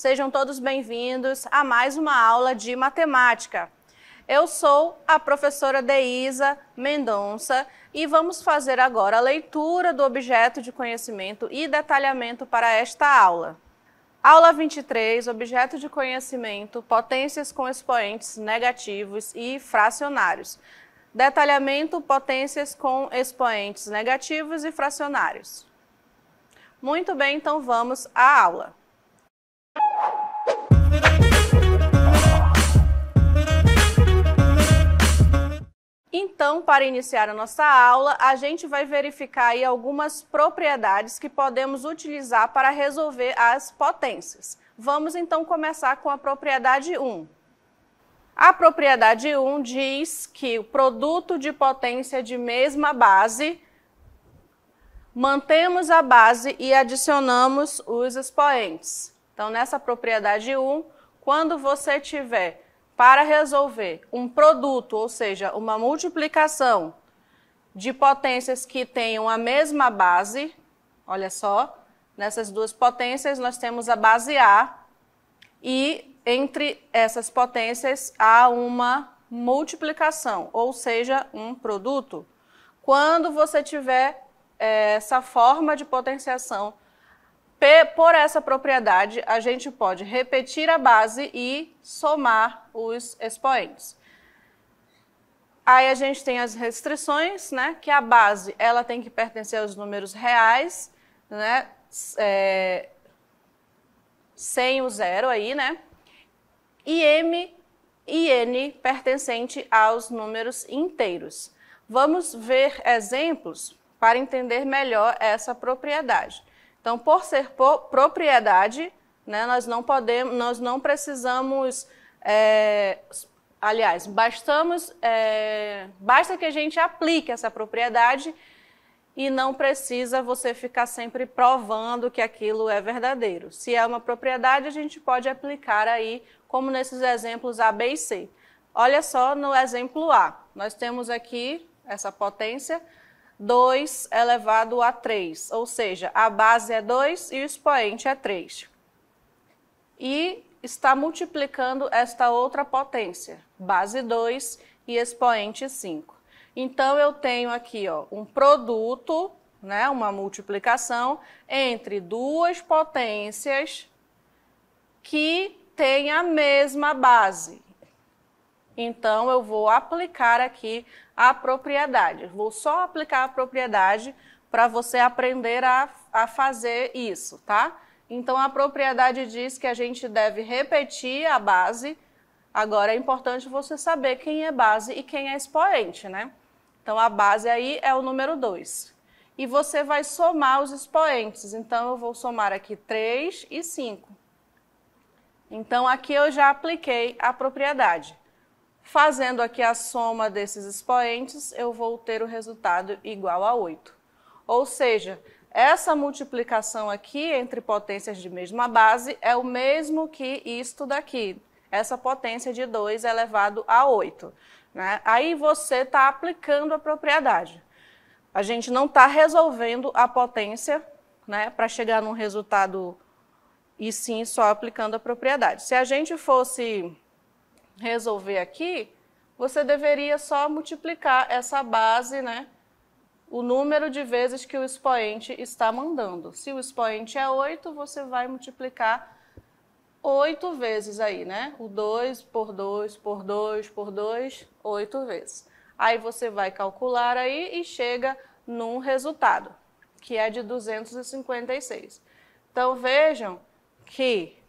Sejam todos bem-vindos a mais uma aula de matemática. Eu sou a professora Deísa Mendonça e vamos fazer agora a leitura do objeto de conhecimento e detalhamento para esta aula. Aula 23, objeto de conhecimento, potências com expoentes negativos e fracionários. Detalhamento, potências com expoentes negativos e fracionários. Muito bem, então vamos à aula. Então, para iniciar a nossa aula, a gente vai verificar aí algumas propriedades que podemos utilizar para resolver as potências. Vamos então começar com a propriedade 1. A propriedade 1 diz que o produto de potência de mesma base, mantemos a base e adicionamos os expoentes. Então, nessa propriedade 1, quando você tiver para resolver um produto, ou seja, uma multiplicação de potências que tenham a mesma base, olha só, nessas duas potências nós temos a base A e entre essas potências há uma multiplicação, ou seja, um produto. Quando você tiver essa forma de potenciação, por essa propriedade, a gente pode repetir a base e somar os expoentes. Aí a gente tem as restrições, né? Que a base ela tem que pertencer aos números reais, né? Sem o zero aí, né? E M e N pertencente aos números inteiros. Vamos ver exemplos para entender melhor essa propriedade. Então, por ser propriedade, né, nós não precisamos, aliás, basta que a gente aplique essa propriedade e não precisa você ficar sempre provando que aquilo é verdadeiro. Se é uma propriedade, a gente pode aplicar aí, como nesses exemplos A, B e C. Olha só no exemplo A, nós temos aqui essa potência, 2 elevado a 3, ou seja, a base é 2 e o expoente é 3. E está multiplicando esta outra potência, base 2 e expoente 5. Então, eu tenho aqui um produto, né, uma multiplicação entre duas potências que têm a mesma base. Então, eu vou aplicar aqui a propriedade. Vou só aplicar a propriedade para você aprender a fazer isso, tá? Então, a propriedade diz que a gente deve repetir a base. Agora, é importante você saber quem é base e quem é expoente, né? Então, a base aí é o número 2. E você vai somar os expoentes. Então, eu vou somar aqui 3 e 5. Então, aqui eu já apliquei a propriedade. Fazendo aqui a soma desses expoentes, eu vou ter o resultado igual a 8. Ou seja, essa multiplicação aqui entre potências de mesma base é o mesmo que isto daqui, essa potência de 2 elevado a 8. Né? Aí você está aplicando a propriedade. A gente não está resolvendo a potência, né, para chegar num resultado, e sim só aplicando a propriedade. Se a gente fosse resolver aqui, você deveria só multiplicar essa base, né, o número de vezes que o expoente está mandando. Se o expoente é 8, você vai multiplicar 8 vezes aí, né? O 2 por 2 por 2 por 2, 8 vezes. Aí você vai calcular aí e chega num resultado, que é de 256. Então, vejam que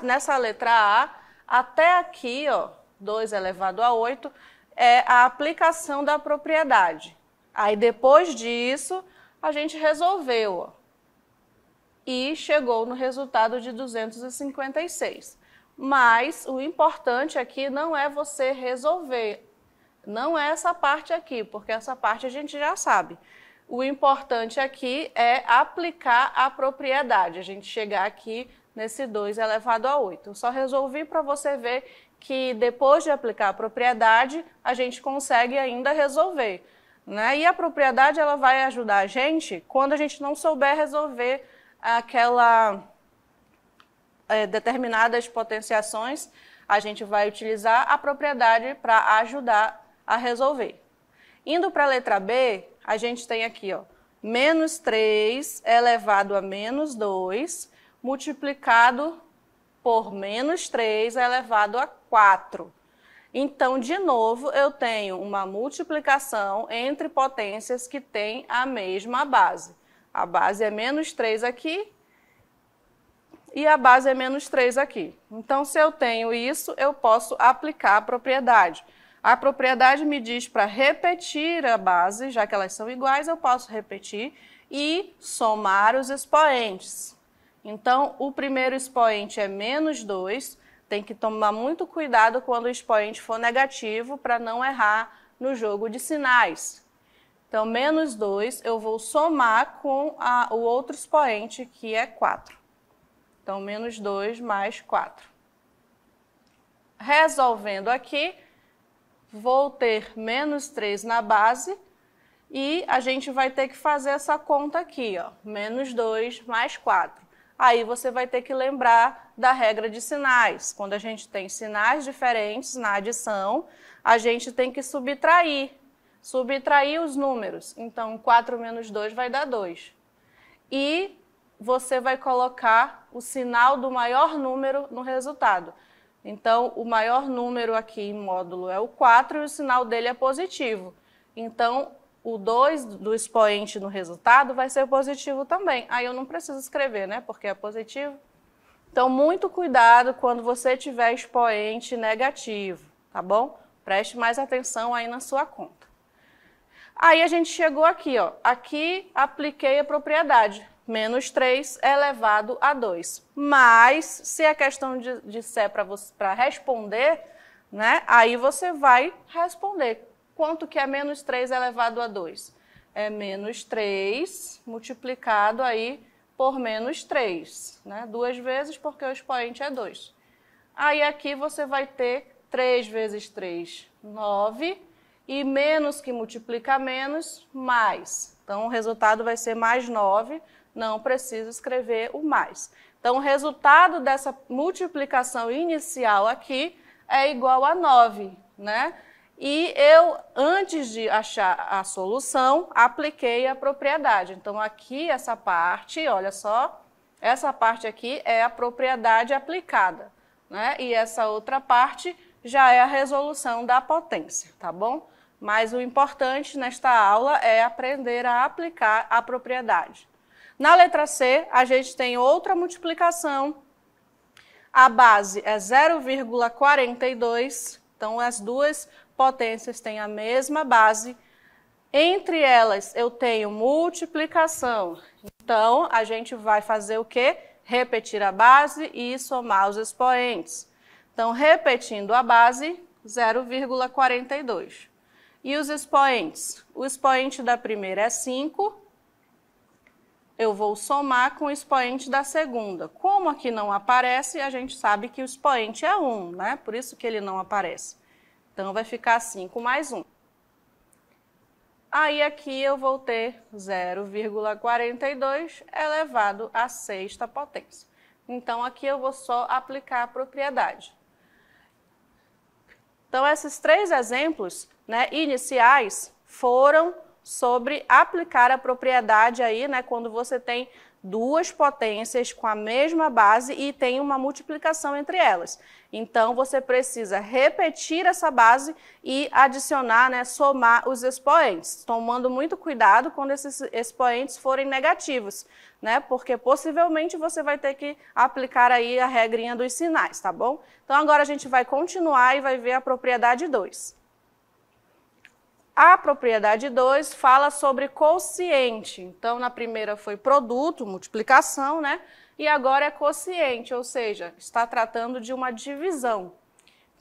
nessa letra A, até aqui, 2 elevado a 8, é a aplicação da propriedade. Aí, depois disso, a gente resolveu, e chegou no resultado de 256. Mas o importante aqui não é você resolver, não é essa parte aqui, porque essa parte a gente já sabe. O importante aqui é aplicar a propriedade, a gente chegar aqui nesse 2 elevado a 8. Eu só resolvi para você ver que depois de aplicar a propriedade, a gente consegue ainda resolver. Né? E a propriedade ela vai ajudar a gente quando a gente não souber resolver determinadas potenciações, a gente vai utilizar a propriedade para ajudar a resolver. Indo para a letra B, a gente tem aqui, ó, menos 3 elevado a menos 2, multiplicado por menos 3 elevado a 4. Então, de novo, eu tenho uma multiplicação entre potências que têm a mesma base. A base é menos 3 aqui e a base é menos 3 aqui. Então, se eu tenho isso, eu posso aplicar a propriedade. A propriedade me diz para repetir a base, já que elas são iguais, eu posso repetir e somar os expoentes. Então, o primeiro expoente é menos 2, tem que tomar muito cuidado quando o expoente for negativo para não errar no jogo de sinais. Então, menos 2 eu vou somar com o outro expoente, que é 4. Então, menos 2 mais 4. Resolvendo aqui, vou ter menos 3 na base e a gente vai ter que fazer essa conta aqui, ó, menos 2 mais 4. Aí você vai ter que lembrar da regra de sinais. Quando a gente tem sinais diferentes na adição, a gente tem que subtrair os números. Então, 4 menos 2 vai dar 2. E você vai colocar o sinal do maior número no resultado. Então, o maior número aqui em módulo é o 4 e o sinal dele é positivo. Então, o 2 do expoente no resultado vai ser positivo também. Aí eu não preciso escrever, né? Porque é positivo. Então, muito cuidado quando você tiver expoente negativo, tá bom? Preste mais atenção aí na sua conta. Aí a gente chegou aqui, ó. Aqui apliquei a propriedade. Menos 3 elevado a 2. Mas, se a questão disser para responder, né, aí você vai responder. Quanto que é menos 3 elevado a 2? É menos 3 multiplicado aí por menos 3. Né? 2 vezes porque o expoente é 2. Aí aqui você vai ter 3 vezes 3, 9. E menos que multiplica menos, mais. Então, o resultado vai ser mais 9. Não preciso escrever o mais. Então, o resultado dessa multiplicação inicial aqui é igual a 9, né? E eu, antes de achar a solução, apliquei a propriedade. Então, aqui, essa parte, olha só, essa parte aqui é a propriedade aplicada, né? E essa outra parte já é a resolução da potência, tá bom? Mas o importante nesta aula é aprender a aplicar a propriedade. Na letra C, a gente tem outra multiplicação. A base é 0,42, então as duas potências têm a mesma base. Entre elas, eu tenho multiplicação. Então, a gente vai fazer o quê? Repetir a base e somar os expoentes. Então, repetindo a base, 0,42. E os expoentes? O expoente da primeira é 5. Eu vou somar com o expoente da segunda. Como aqui não aparece, a gente sabe que o expoente é 1, né? Por isso que ele não aparece. Então, vai ficar 5 mais 1. Aí, aqui eu vou ter 0,42 elevado à sexta potência. Então, aqui eu vou só aplicar a propriedade. Então, esses 3 exemplos, né, iniciais foram sobre aplicar a propriedade aí, né, quando você tem duas potências com a mesma base e tem uma multiplicação entre elas. Então, você precisa repetir essa base e adicionar, né, somar os expoentes, tomando muito cuidado quando esses expoentes forem negativos, né, porque possivelmente você vai ter que aplicar aí a regrinha dos sinais, tá bom? Então, agora a gente vai continuar e vai ver a propriedade 2. A propriedade 2 fala sobre quociente. Então, na primeira foi produto, multiplicação, né? E agora é quociente, ou seja, está tratando de uma divisão.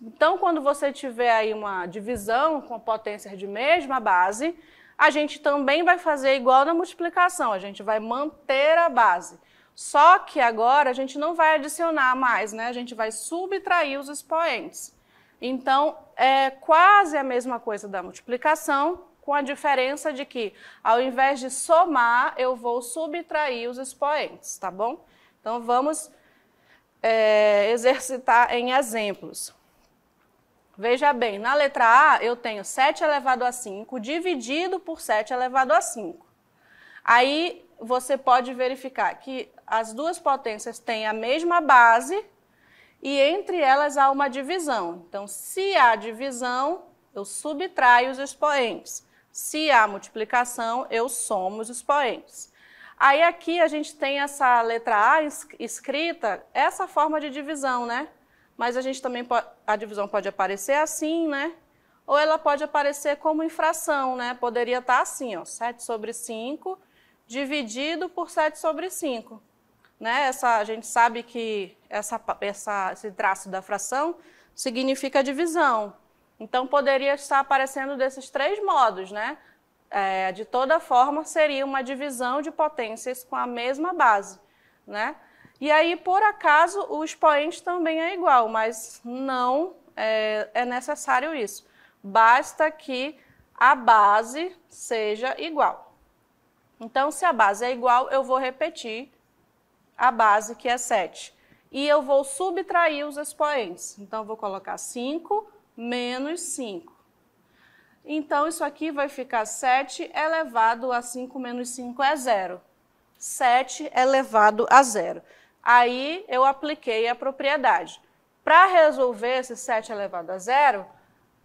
Então, quando você tiver aí uma divisão com potências de mesma base, a gente também vai fazer igual na multiplicação, a gente vai manter a base. Só que agora a gente não vai adicionar mais, né? A gente vai subtrair os expoentes. Então, é quase a mesma coisa da multiplicação, com a diferença de que, ao invés de somar, eu vou subtrair os expoentes, tá bom? Então, vamos exercitar em exemplos. Veja bem, na letra A eu tenho 7 elevado a 5 dividido por 7 elevado a 5. Aí você pode verificar que as duas potências têm a mesma base e entre elas há uma divisão. Então, se há divisão, eu subtraio os expoentes. Se há multiplicação, eu somo os expoentes. Aí aqui a gente tem essa letra A escrita, essa forma de divisão, né? Mas a gente também a divisão pode aparecer assim, né? Ou ela pode aparecer como infração, né? Poderia estar assim, ó, 7 sobre 5 dividido por 7 sobre 5. Né? A gente sabe que esse traço da fração significa divisão. Então, poderia estar aparecendo desses 3 modos, né? De toda forma, seria uma divisão de potências com a mesma base, né? E aí, por acaso, o expoente também é igual, mas não é necessário isso. Basta que a base seja igual. Então, se a base é igual, eu vou repetir a base, que é 7. E eu vou subtrair os expoentes. Então, eu vou colocar 5 menos 5. Então, isso aqui vai ficar 7 elevado a 5 menos 5 é 0. 7 elevado a 0. Aí, eu apliquei a propriedade. Para resolver esse 7 elevado a 0,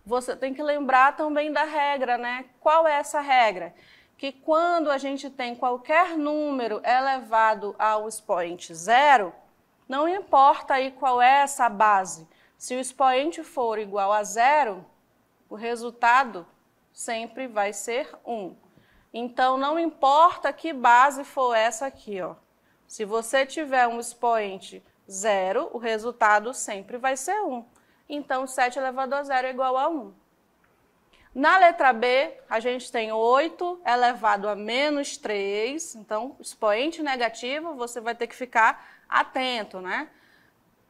você tem que lembrar também da regra, né? Qual é essa regra? Que quando a gente tem qualquer número elevado ao expoente 0, não importa aí qual é essa base. Se o expoente for igual a 0, o resultado sempre vai ser 1. Então, não importa que base for essa aqui, ó. Se você tiver um expoente 0, o resultado sempre vai ser 1. Então, 7 elevado a 0 é igual a 1. Na letra B, a gente tem 8 elevado a menos 3. Então, expoente negativo, você vai ter que ficar atento, né?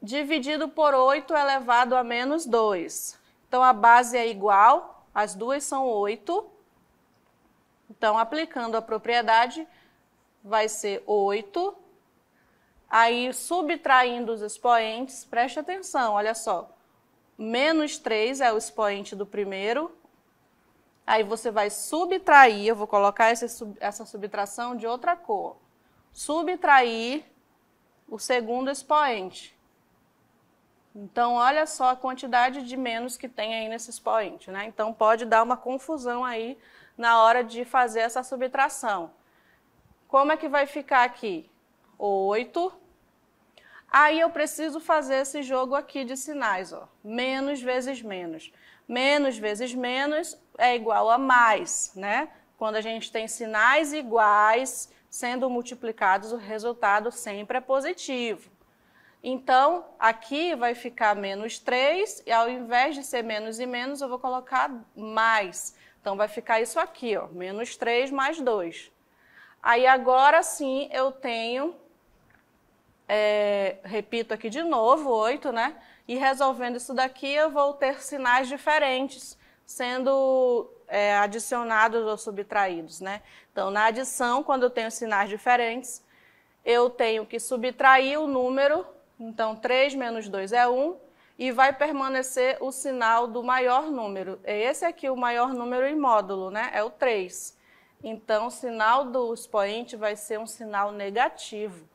Dividido por 8 elevado a menos 2. Então, a base é igual, as duas são 8. Então, aplicando a propriedade, vai ser 8. Aí, subtraindo os expoentes, preste atenção, olha só. Menos 3 é o expoente do primeiro. Aí, você vai subtrair, eu vou colocar essa subtração de outra cor. Subtrair o segundo expoente. Então, olha só a quantidade de menos que tem aí nesse expoente, né? Então, pode dar uma confusão aí na hora de fazer essa subtração. Como é que vai ficar aqui? 8. Aí, eu preciso fazer esse jogo aqui de sinais, ó. Menos vezes menos. Menos vezes menos é igual a mais, né? Quando a gente tem sinais iguais sendo multiplicados, o resultado sempre é positivo. Então, aqui vai ficar menos 3, e ao invés de ser menos e menos, eu vou colocar mais. Então, vai ficar isso aqui, ó, menos 3 mais 2. Aí, agora sim, eu tenho, repito aqui de novo, 8, né? E resolvendo isso daqui, eu vou ter sinais diferentes sendo adicionados ou subtraídos, né? Então, na adição, quando eu tenho sinais diferentes, eu tenho que subtrair o número. Então, 3 menos 2 é 1, e vai permanecer o sinal do maior número. Esse aqui, o maior número em módulo, né? É o 3. Então, o sinal do expoente vai ser um sinal negativo.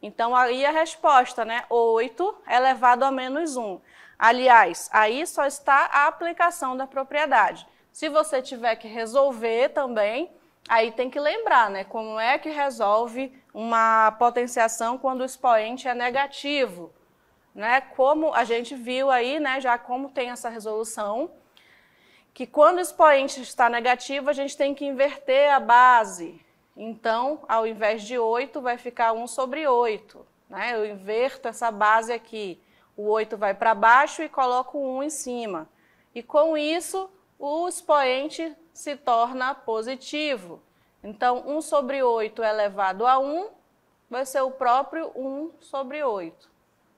Então, aí a resposta, né? 8 elevado a menos 1. Aliás, aí só está a aplicação da propriedade. Se você tiver que resolver também, aí tem que lembrar, né? Como é que resolve uma potenciação quando o expoente é negativo, né? Como a gente viu aí, né? Já como tem essa resolução, que quando o expoente está negativo, a gente tem que inverter a base. Então, ao invés de 8, vai ficar 1 sobre 8, né? Eu inverto essa base aqui. O 8 vai para baixo e coloco o 1 em cima. E com isso, o expoente se torna positivo. Então, 1 sobre 8 elevado a 1 vai ser o próprio 1 sobre 8,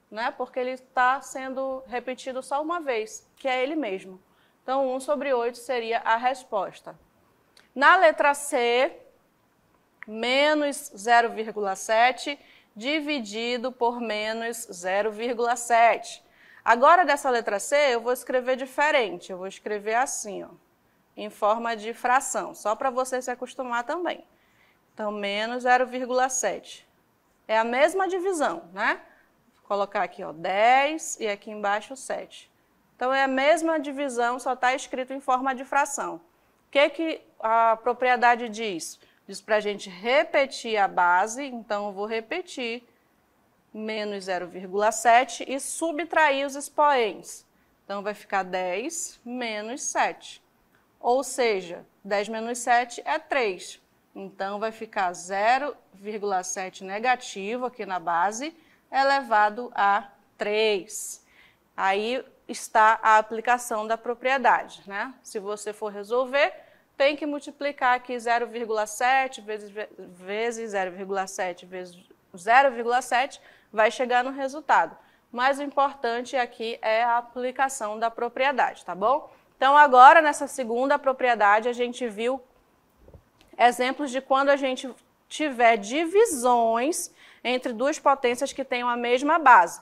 né? Porque ele está sendo repetido só uma vez, que é ele mesmo. Então, 1 sobre 8 seria a resposta. Na letra C, menos 0,7 dividido por menos 0,7. Agora, dessa letra C, eu vou escrever diferente. Eu vou escrever assim, ó, em forma de fração, só para você se acostumar também. Então, menos 0,7. É a mesma divisão, né? Vou colocar aqui, ó, 10 e aqui embaixo 7. Então, é a mesma divisão, só está escrito em forma de fração. O que a propriedade diz? Diz para a gente repetir a base, então eu vou repetir menos 0,7 e subtrair os expoentes. Então, vai ficar 10 menos 7. Ou seja, 10 menos 7 é 3. Então, vai ficar 0,7 negativo aqui na base, elevado a 3. Aí está a aplicação da propriedade, né? Se você for resolver, tem que multiplicar aqui 0,7 vezes 0,7 vezes 0,7, vai chegar no resultado. Mas o importante aqui é a aplicação da propriedade, tá bom? Então, agora, nessa segunda propriedade, a gente viu exemplos de quando a gente tiver divisões entre duas potências que tenham a mesma base.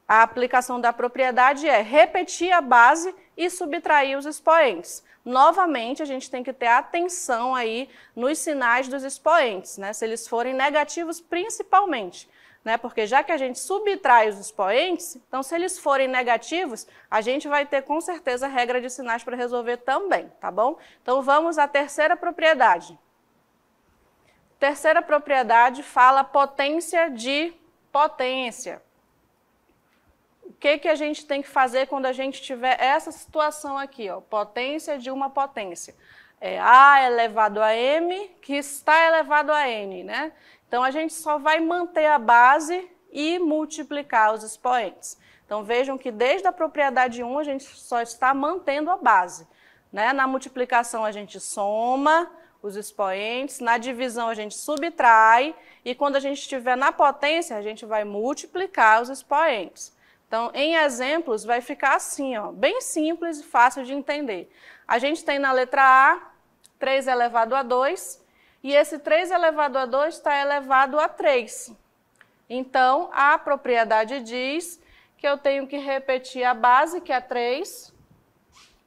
A aplicação da propriedade é repetir a base e subtrair os expoentes. Novamente, a gente tem que ter atenção aí nos sinais dos expoentes, né? Se eles forem negativos, principalmente, né? Porque já que a gente subtrai os expoentes, então se eles forem negativos, a gente vai ter com certeza regra de sinais para resolver também, tá bom? Então vamos à terceira propriedade. Terceira propriedade fala potência de potência. O que a gente tem que fazer quando a gente tiver essa situação aqui, ó, potência de uma potência? É A elevado a M, que está elevado a N, né? Então, a gente só vai manter a base e multiplicar os expoentes. Então, vejam que desde a propriedade 1, a gente só está mantendo a base, né? Na multiplicação, a gente soma os expoentes, na divisão, a gente subtrai, e quando a gente estiver na potência, a gente vai multiplicar os expoentes. Então, em exemplos, vai ficar assim, ó, bem simples e fácil de entender. A gente tem na letra A, 3 elevado a 2, e esse 3 elevado a 2 está elevado a 3. Então, a propriedade diz que eu tenho que repetir a base, que é 3,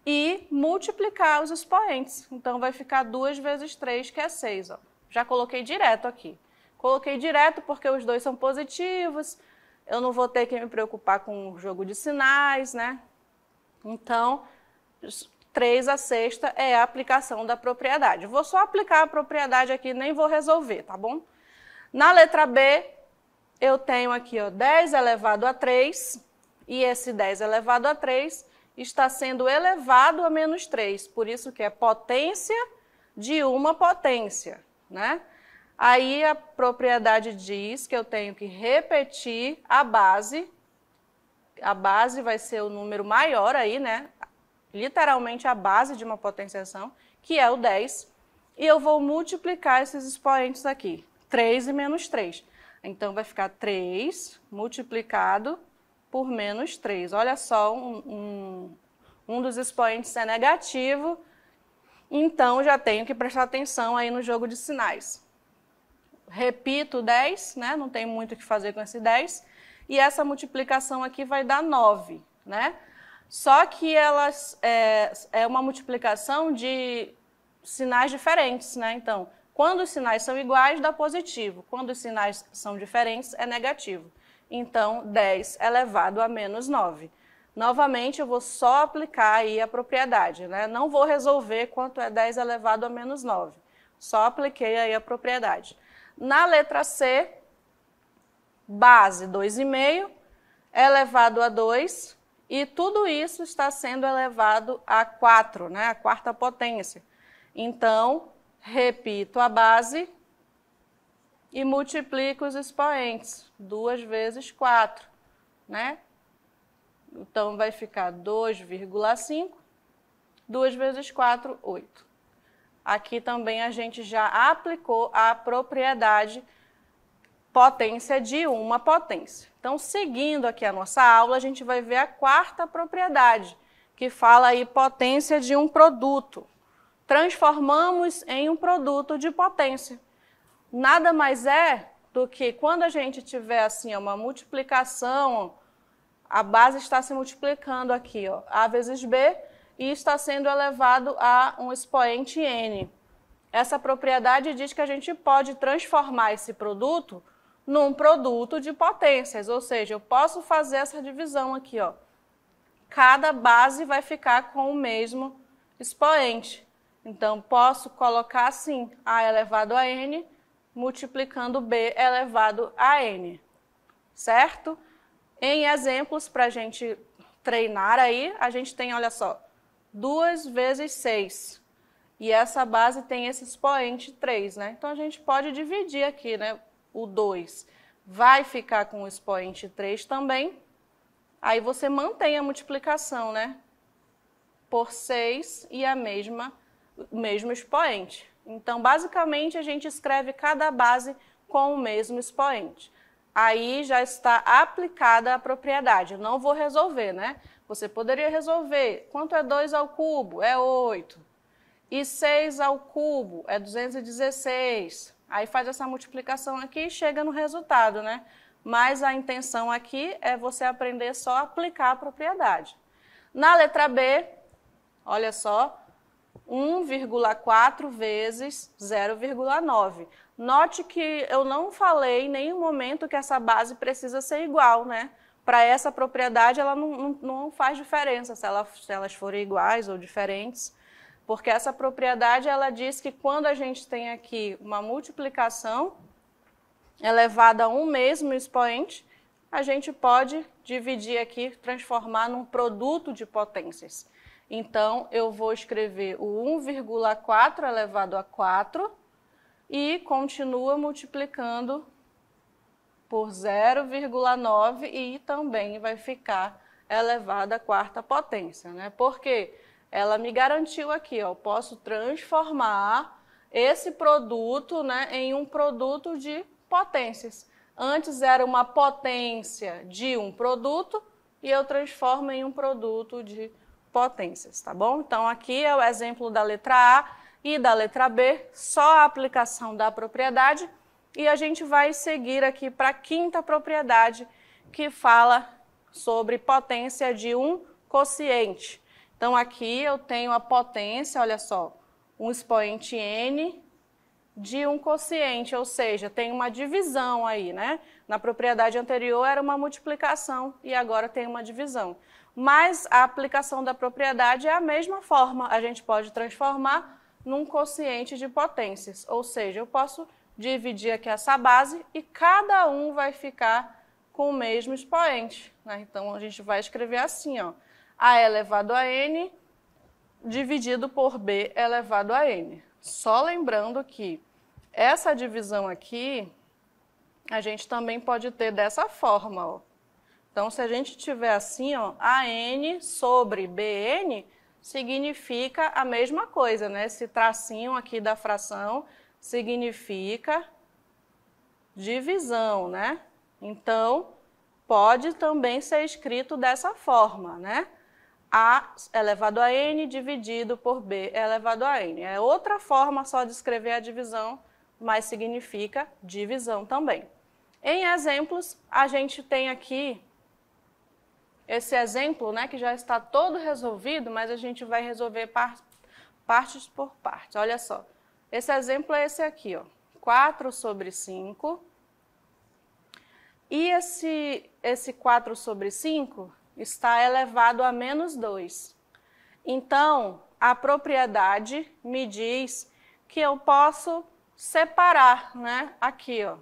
e multiplicar os expoentes. Então, vai ficar 2 vezes 3, que é 6. Ó. Já coloquei direto aqui. Coloquei direto porque os dois são positivos, eu não vou ter que me preocupar com o jogo de sinais, né? Então, 3 a sexta é a aplicação da propriedade. Vou só aplicar a propriedade aqui, nem vou resolver, tá bom? Na letra B, eu tenho aqui, ó, 10 elevado a 3, e esse 10 elevado a 3 está sendo elevado a menos 3, por isso que é potência de uma potência, né? Aí a propriedade diz que eu tenho que repetir a base vai ser o número maior aí, né? Literalmente a base de uma potenciação, que é o 10, e eu vou multiplicar esses expoentes aqui, 3 e menos 3. Então, vai ficar 3 multiplicado por menos 3. Olha só, um dos expoentes é negativo, então já tenho que prestar atenção aí no jogo de sinais. Repito 10, né? Não tem muito o que fazer com esse 10, e essa multiplicação aqui vai dar 9, né? Só que elas é uma multiplicação de sinais diferentes, né? Então, quando os sinais são iguais, dá positivo. Quando os sinais são diferentes, é negativo. Então, 10 elevado a menos 9. Novamente, eu vou só aplicar aí a propriedade, né? Não vou resolver quanto é 10 elevado a menos 9. Só apliquei aí a propriedade. Na letra C, base 2,5 elevado a 2, e tudo isso está sendo elevado a 4, né? A quarta potência. Então, repito a base e multiplico os expoentes. 2 vezes 4, né? Então, vai ficar 2,5. 2 vezes 4, 8. Aqui também a gente já aplicou a propriedade potência de uma potência. Então, seguindo aqui a nossa aula, a gente vai ver a quarta propriedade, que fala aí potência de um produto. Transformamos em um produto de potência. Nada mais é do que quando a gente tiver assim, uma multiplicação, a base está se multiplicando aqui, ó, A vezes B, e está sendo elevado a um expoente N. Essa propriedade diz que a gente pode transformar esse produto num produto de potências, ou seja, eu posso fazer essa divisão aqui, ó. Cada base vai ficar com o mesmo expoente. Então, posso colocar assim, A elevado a N, multiplicando B elevado a N, certo? Em exemplos, para a gente treinar aí, a gente tem, olha só, 2 vezes 6. E essa base tem esse expoente 3, né? Então, a gente pode dividir aqui, né? O 2 vai ficar com o expoente 3 também. Aí você mantém a multiplicação, né? Por 6 e o mesmo expoente. Então, basicamente, a gente escreve cada base com o mesmo expoente. Aí já está aplicada a propriedade. Eu não vou resolver, né? Você poderia resolver. Quanto é 2 ao cubo? É 8. E 6 ao cubo é 216. Aí faz essa multiplicação aqui e chega no resultado, né? Mas a intenção aqui é você aprender só a aplicar a propriedade. Na letra B, olha só, 1,4 vezes 0,9. Note que eu não falei em nenhum momento que essa base precisa ser igual, né? Para essa propriedade, ela não faz diferença se elas forem iguais ou diferentes, porque essa propriedade, ela diz que quando a gente tem aqui uma multiplicação elevada a um mesmo expoente, a gente pode dividir aqui, transformar num produto de potências. Então, eu vou escrever o 1,4 elevado a 4 e continua multiplicando por 0,9 e também vai ficar elevado à quarta potência, né? Porque ela me garantiu aqui, ó, eu posso transformar esse produto, né, em um produto de potências. Antes era uma potência de um produto e eu transformo em um produto de potências, tá bom? Então, aqui é o exemplo da letra A e da letra B, só a aplicação da propriedade. E a gente vai seguir aqui para a quinta propriedade, que fala sobre potência de um quociente. Então, aqui eu tenho a potência, olha só, um expoente N de um quociente, ou seja, tem uma divisão aí, né? Na propriedade anterior era uma multiplicação e agora tem uma divisão. Mas a aplicação da propriedade é a mesma forma, a gente pode transformar num quociente de potências, ou seja, eu posso dividir aqui essa base e cada um vai ficar com o mesmo expoente, né? Então, a gente vai escrever assim, ó, A elevado a N dividido por B elevado a N. Só lembrando que essa divisão aqui, a gente também pode ter dessa forma, ó. Então, se a gente tiver assim, ó, AN sobre BN, significa a mesma coisa, né? Esse tracinho aqui da fração significa divisão, né? Então, pode também ser escrito dessa forma, né? A elevado a N dividido por B elevado a N. É outra forma só de escrever a divisão, mas significa divisão também. Em exemplos, a gente tem aqui esse exemplo, né, que já está todo resolvido, mas a gente vai resolver partes por partes. Olha só, esse exemplo é esse aqui, ó, 4 sobre 5. E esse 4 sobre 5 está elevado a menos 2. Então, a propriedade me diz que eu posso separar, né, aqui, ó.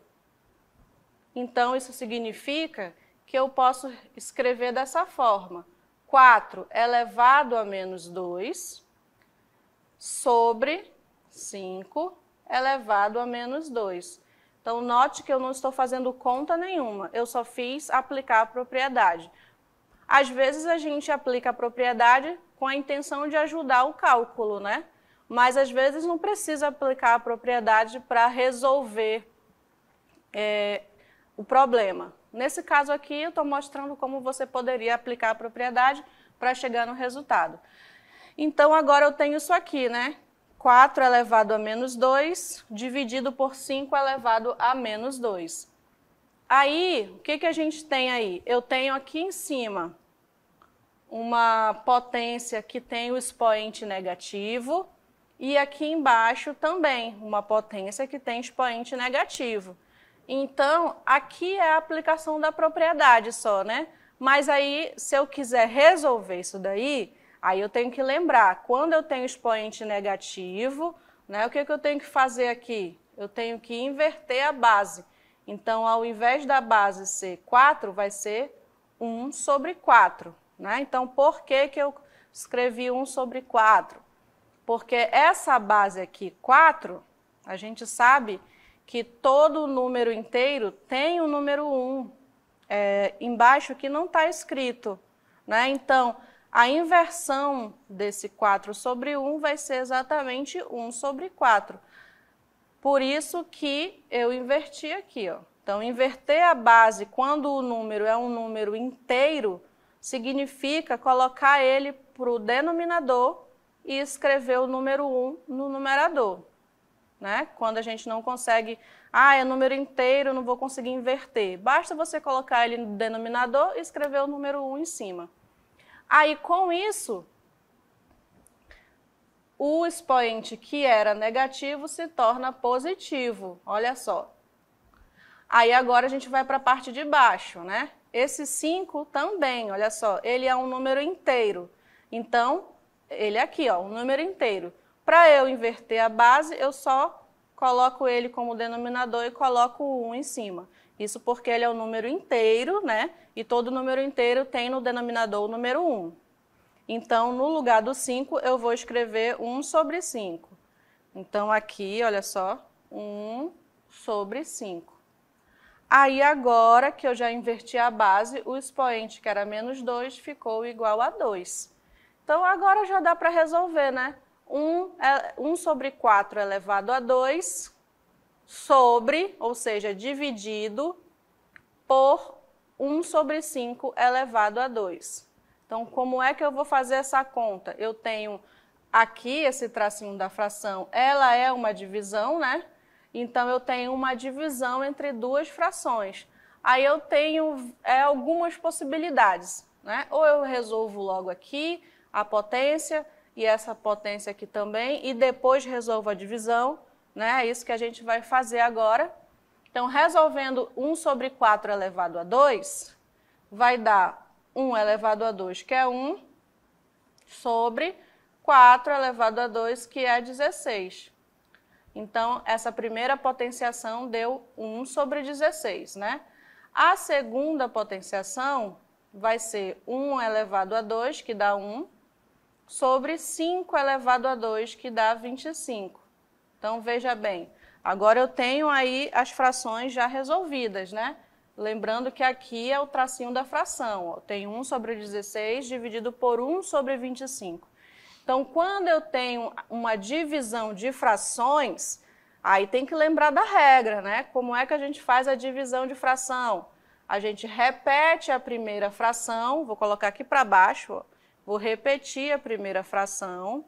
Então, isso significa que eu posso escrever dessa forma: 4 elevado a menos 2 sobre 5 elevado a menos 2. Então, note que eu não estou fazendo conta nenhuma, eu só fiz aplicar a propriedade. Às vezes, a gente aplica a propriedade com a intenção de ajudar o cálculo, né? Mas, às vezes, não precisa aplicar a propriedade para resolver o problema. Nesse caso aqui, eu estou mostrando como você poderia aplicar a propriedade para chegar no resultado. Então, agora eu tenho isso aqui, né? 4 elevado a menos 2, dividido por 5 elevado a menos 2. Aí, o que a gente tem aí? Eu tenho aqui em cima uma potência que tem o expoente negativo e aqui embaixo também uma potência que tem expoente negativo. Então, aqui é a aplicação da propriedade só, né? Mas aí, se eu quiser resolver isso daí, aí eu tenho que lembrar, quando eu tenho expoente negativo, né, o que eu tenho que fazer aqui? Eu tenho que inverter a base. Então, ao invés da base ser 4, vai ser 1 sobre 4. Né? Então, por que eu escrevi 1 sobre 4? Porque essa base aqui, 4, a gente sabe que todo número inteiro tem o número 1 embaixo que não está escrito. Né? Então, a inversão desse 4 sobre 1 vai ser exatamente 1 sobre 4. Por isso que eu inverti aqui. Ó. Então, inverter a base quando o número é um número inteiro, significa colocar ele para o denominador e escrever o número 1 no numerador. Né? Quando a gente não consegue, é número inteiro, não vou conseguir inverter. Basta você colocar ele no denominador e escrever o número 1 em cima. Aí, com isso, o expoente que era negativo se torna positivo. Olha só. Aí, agora, a gente vai para a parte de baixo, né? Esse 5 também, olha só, ele é um número inteiro. Então, ele é aqui, ó, um número inteiro. Para eu inverter a base, eu só coloco ele como denominador e coloco o 1 em cima. Isso porque ele é um número inteiro, né? E todo número inteiro tem no denominador o número 1. Então, no lugar do 5, eu vou escrever 1 sobre 5. Então, aqui, olha só, 1 sobre 5. Aí, agora que eu já inverti a base, o expoente, que era menos 2, ficou igual a 2. Então, agora já dá para resolver, né? 1 sobre 4 elevado a 2 sobre, ou seja, dividido por 1 sobre 5 elevado a 2. Então, como é que eu vou fazer essa conta? Eu tenho aqui esse tracinho da fração, ela é uma divisão, né? Então, eu tenho uma divisão entre duas frações. Aí eu tenho algumas possibilidades, né? Ou eu resolvo logo aqui a potência e essa potência aqui também, e depois resolvo a divisão, né? É isso que a gente vai fazer agora. Então, resolvendo 1 sobre 4 elevado a 2, vai dar 1 elevado a 2, que é 1, sobre 4 elevado a 2, que é 16. Então, essa primeira potenciação deu 1 sobre 16, né? A segunda potenciação vai ser 1 elevado a 2, que dá 1, sobre 5 elevado a 2, que dá 25. Então, veja bem, agora eu tenho aí as frações já resolvidas, né? Lembrando que aqui é o tracinho da fração, ó. Tem 1 sobre 16 dividido por 1 sobre 25. Então, quando eu tenho uma divisão de frações, aí tem que lembrar da regra, né? Como é que a gente faz a divisão de fração? A gente repete a primeira fração, vou colocar aqui para baixo, ó. Vou repetir a primeira fração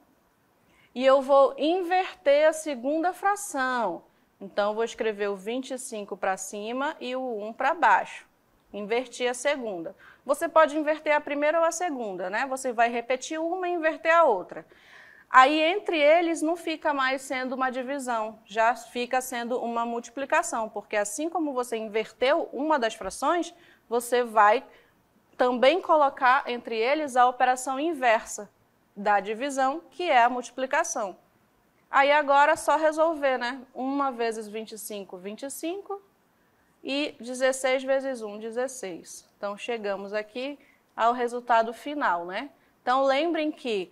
e eu vou inverter a segunda fração. Então, vou escrever o 25 para cima e o 1 para baixo. Inverti a segunda. Você pode inverter a primeira ou a segunda, né? Você vai repetir uma e inverter a outra. Aí, entre eles, não fica mais sendo uma divisão, já fica sendo uma multiplicação, porque assim como você inverteu uma das frações, você vai também colocar entre eles a operação inversa da divisão, que é a multiplicação. Aí, agora, é só resolver, né? 1 vezes 25, 25. E 16 vezes 1, 16. Então, chegamos aqui ao resultado final, né? Então, lembrem que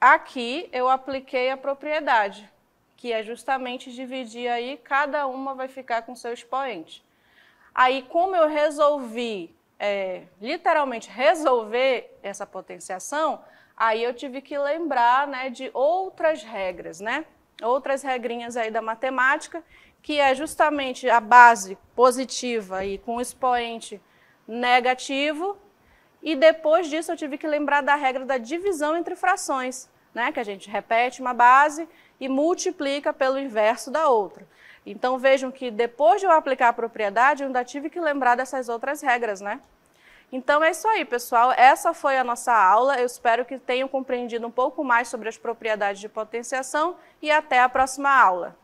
aqui eu apliquei a propriedade, que é justamente dividir aí, cada uma vai ficar com seu expoente. Aí, como eu resolvi, literalmente resolver essa potenciação, aí eu tive que lembrar, né, de outras regras, né? Outras regrinhas aí da matemática, que é justamente a base positiva e com o expoente negativo, e depois disso eu tive que lembrar da regra da divisão entre frações, né? Que a gente repete uma base e multiplica pelo inverso da outra. Então vejam que depois de eu aplicar a propriedade, eu ainda tive que lembrar dessas outras regras, né? Então é isso aí, pessoal. Essa foi a nossa aula. Eu espero que tenham compreendido um pouco mais sobre as propriedades de potenciação e até a próxima aula.